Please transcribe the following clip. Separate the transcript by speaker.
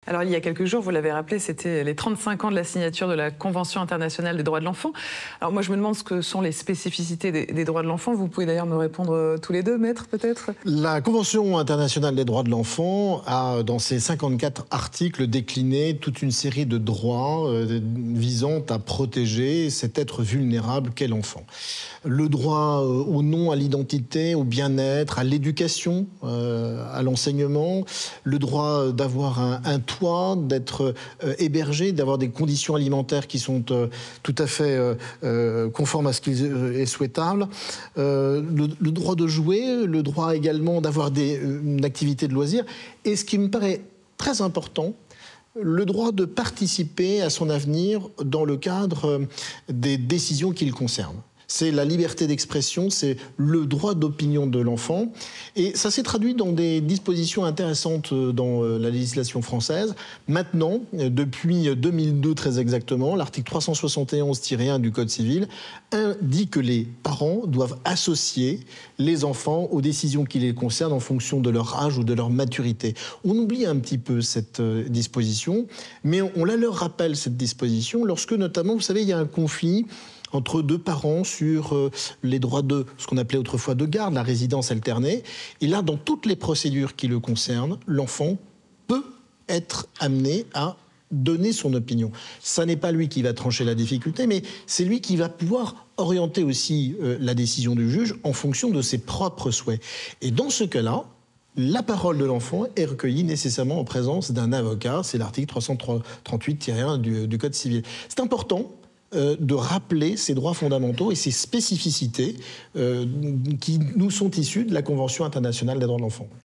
Speaker 1: Alors, il y a quelques jours, vous l'avez rappelé, c'était les 35 ans de la signature de la Convention internationale des droits de l'enfant. Alors moi, je me demande ce que sont les spécificités des droits de l'enfant. Vous pouvez d'ailleurs me répondre tous les deux, maître, peut-être?
Speaker 2: La Convention internationale des droits de l'enfant a, dans ses 54 articles, décliné toute une série de droits visant à protéger cet être vulnérable qu'est l'enfant. Le droit au nom, à l'identité, au bien-être, à l'éducation, à l'enseignement, le droit d'avoir un toit, d'être hébergé, d'avoir des conditions alimentaires qui sont tout à fait conformes à ce qui est souhaitable, le droit de jouer, le droit également d'avoir une activité de loisir, et ce qui me paraît très important, le droit de participer à son avenir dans le cadre des décisions qui le concernent. C'est la liberté d'expression, c'est le droit d'opinion de l'enfant. Et ça s'est traduit dans des dispositions intéressantes dans la législation française. Maintenant, depuis 2002 très exactement, l'article 371-1 du Code civil indique que les parents doivent associer les enfants aux décisions qui les concernent en fonction de leur âge ou de leur maturité. On oublie un petit peu cette disposition, mais on la leur rappelle, cette disposition, lorsque notamment, vous savez, il y a un conflit entre deux parents sur les droits de ce qu'on appelait autrefois de garde, la résidence alternée. Et là, dans toutes les procédures qui le concernent, l'enfant peut être amené à donner son opinion. Ça n'est pas lui qui va trancher la difficulté, mais c'est lui qui va pouvoir orienter aussi la décision du juge en fonction de ses propres souhaits. Et dans ce cas-là, la parole de l'enfant est recueillie nécessairement en présence d'un avocat. C'est l'article 338-1 du Code civil. C'est important de rappeler ces droits fondamentaux et ces spécificités qui nous sont issus de la Convention internationale des droits de l'enfant.